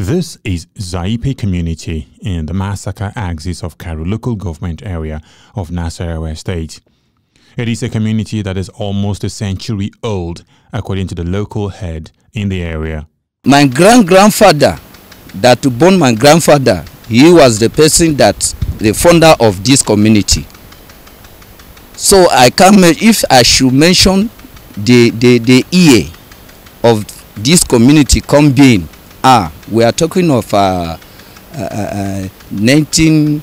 This is Zhayipe community in the Masaka axis of Karu local government area of Nasarawa state. It is a community that is almost a century old, according to the local head in the area. My grandfather, that born my grandfather, he was the person the founder of this community. So I can't, if I should mention the year of this community come being, we are talking of 19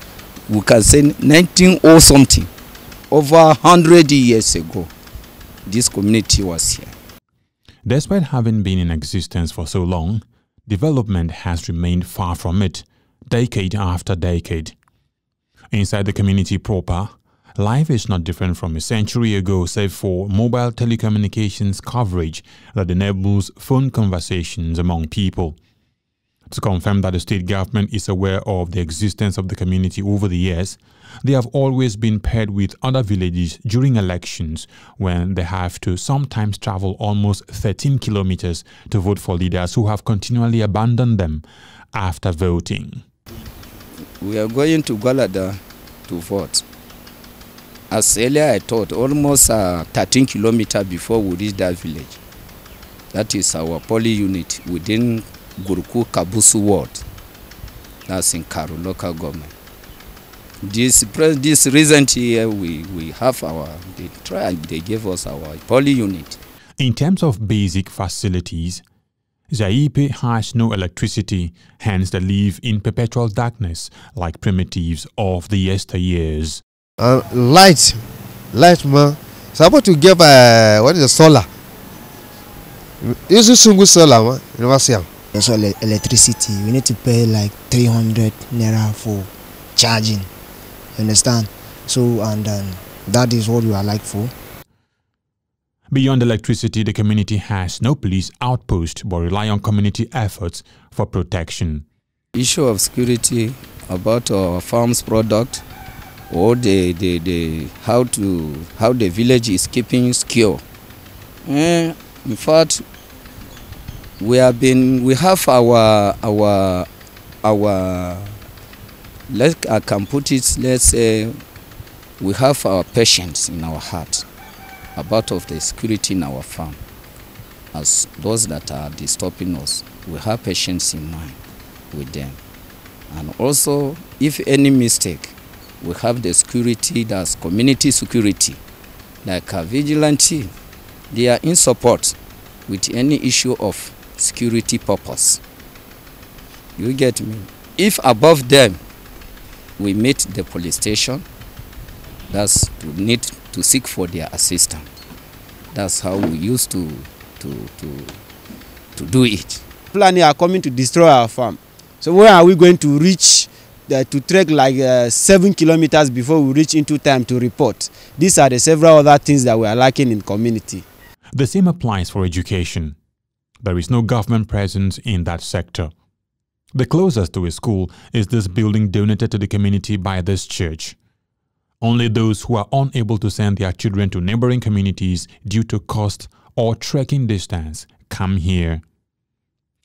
or something. Over 100 years ago, this community was here. Despite having been in existence for so long, development has remained far from it, decade after decade. Inside the community proper, life is not different from a century ago, save for mobile telecommunications coverage that enables phone conversations among people. To confirm that the state government is aware of the existence of the community over the years, they have always been paired with other villages during elections when they have to sometimes travel almost 13 kilometers to vote for leaders who have continually abandoned them after voting. We are going to Gwalada to vote. As earlier I thought, almost 13 kilometers before we reach that village. That is our poly unit within Guruku Kabusu ward. That's in Karu local government. This recent year we have they gave us our poly unit. In terms of basic facilities, Zhayipe has no electricity, hence they live in perpetual darkness like primitives of the yesteryears. Light man. Supposed to give what is the solar? This is single solar, man. You know what? Also electricity, we need to pay like 300 naira for charging. You understand? So that is what we are like for. Beyond electricity, the community has no police outpost but rely on community efforts for protection. Issue of security about our farm's product or how the village is keeping secure. In fact, we have our I can put it, let's say we have our patience in our heart about of the security in our farm. As those that are disturbing us, we have patience in mind with them. And also, if any mistake, we have the security, that's community security, like a vigilante. They are in support with any issue of security purpose. You get me? If above them, we meet the police station, that's to need to seek for their assistance. That's how we used to do it. Fulani are coming to destroy our farm. So where are we going to reach to trek like 7 kilometers before we reach into time to report? These are the several other things that we are lacking in community. The same applies for education. There is no government presence in that sector. The closest to a school is this building donated to the community by this church. Only those who are unable to send their children to neighboring communities due to cost or trekking distance come here.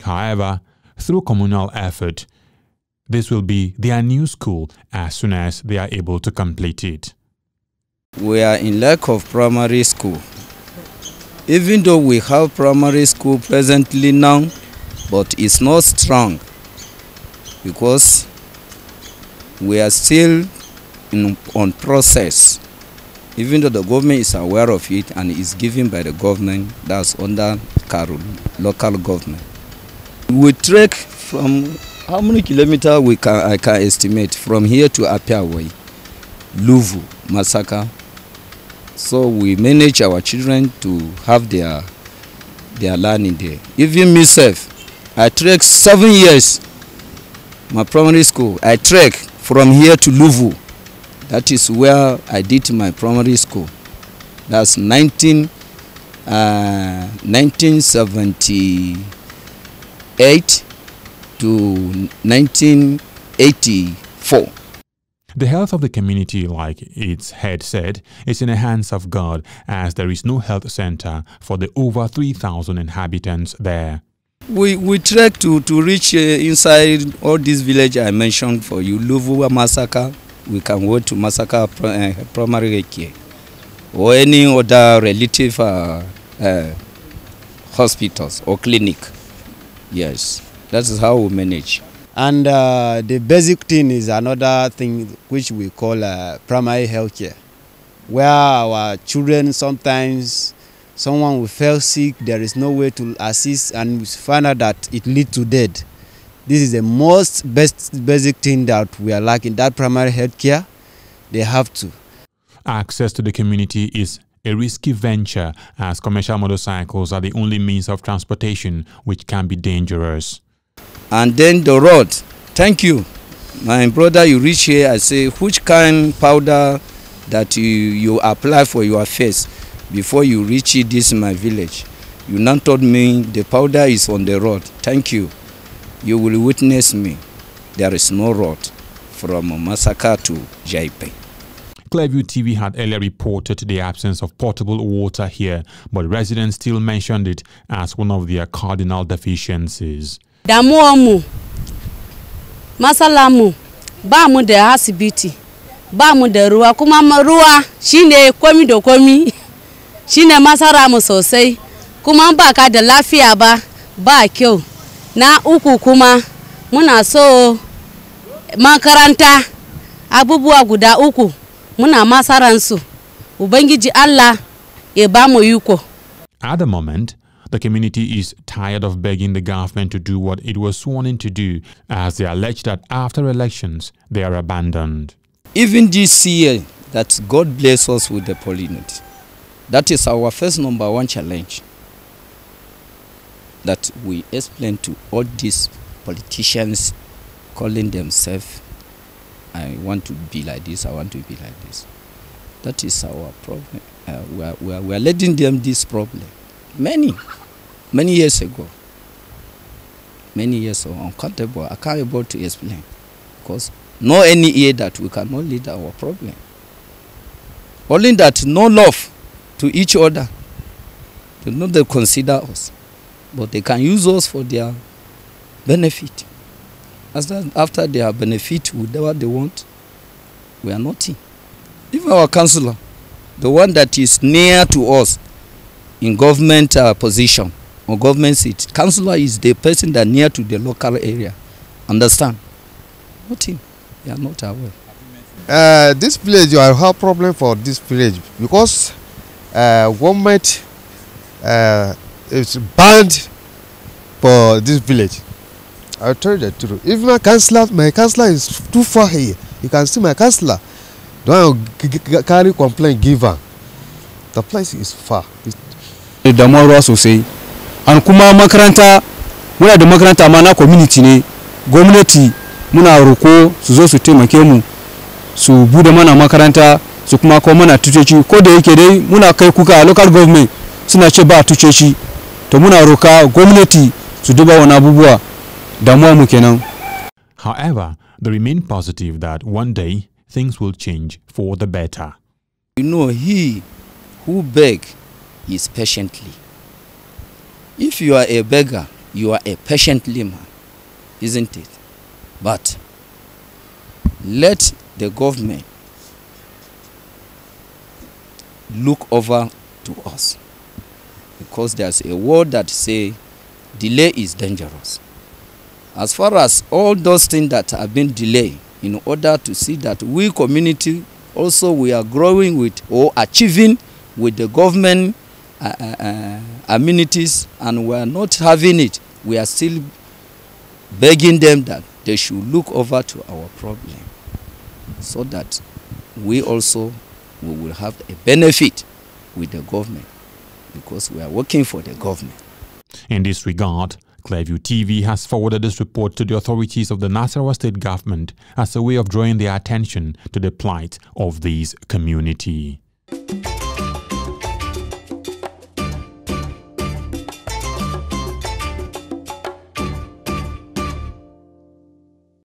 However, through communal effort, this will be their new school as soon as they are able to complete it. We are in lack of primary school. Even though we have primary school presently now, but it's not strong because we are still on process. Even though the government is aware of it and is given by the government, that's under Karu local government. We trek from how many kilometers I can estimate from here to Apiaway, Luvu, Masaka. So we manage our children to have their learning there. Even myself, I trek 7 years. My primary school, I trek from here to Luvu. That is where I did my primary school. That's 1978 to 1984. The health of the community, like its head said, is in the hands of God, as there is no health center for the over 3,000 inhabitants there. We trek to reach inside all these villages I mentioned for you. Luvuwa Massacre, we can go to Massacre primary care or any other relative hospitals or clinic. Yes, that is how we manage. And the basic thing is another thing which we call primary health care, where our children sometimes someone will fall sick, there is no way to assist, and we find out that it leads to death. This is the basic thing that we are lacking. That primary health care, they have to. Access to the community is a risky venture, as commercial motorcycles are the only means of transportation which can be dangerous. And then the road. Thank you. My brother, you reach here, I say, which kind powder that you apply for your face before you reach this my village? You now told me the powder is on the road. Thank you. You will witness me. There is no road from Massacre to Zhayipe. Clearview TV had earlier reported the absence of potable water here, but residents still mentioned it as one of their cardinal deficiencies. Damuamu, masalamu, ba mu da asibiti, ba mu da ruwa, kuma ruwa shine komi da komi, shine masara mu sosai, kuma ba ka da lafiya ba kyau. Na uku kuma muna so makaranta abubuwa guda uku muna masaransu, ubangiji Allah ya ba mu yuko. At the moment, the community is tired of begging the government to do what it was sworn in to do, as they allege that after elections, they are abandoned. Even this year, that God bless us with the pollinate. That is our first #1 challenge. That we explain to all these politicians calling themselves, I want to be like this, I want to be like this. That is our problem. We are letting them this problem. Many years ago. Many years ago, uncountable. I can't be able to explain. Because no any year that we cannot lead our problem. Only that no love to each other. They do not consider us. But they can use us for their benefit. After their benefit, whatever they want, we are nothing. Even our councillor, the one that is near to us in government position or government seat, councillor is the person that near to the local area. Understand? Nothing. They are not aware. This village, you have problem for this village because government is banned for this village. I'll tell you the truth. If my councillor is too far here, you can see my councillor. Don't carry complaint, give her. The place is far. Da ruwa sosai. An kuma makaranta, muna da makaranta ma na community ne. Gwamnati muna roko su zo su taimake mu su bude mana makaranta su kuma ko mana tuceci, ko da yake dai muna kai kuka a local government suna ce ba tuceci. To muna roka gwamnati su duba wannan abubuwa. Damuwa mu kenan. However, they remain positive that one day things will change for the better. You know, he who begs is patiently. If you are a beggar, you are a patiently man, isn't it? But let the government look over to us, because there's a word that says delay is dangerous. As far as all those things that have been delayed, in order to see that we community also we are growing with or achieving with the government amenities, and we are not having it, we are still begging them that they should look over to our problem, so that we will have a benefit with the government, because we are working for the government. In this regard, Clearview TV has forwarded this report to the authorities of the Nasarawa state government as a way of drawing their attention to the plight of this community.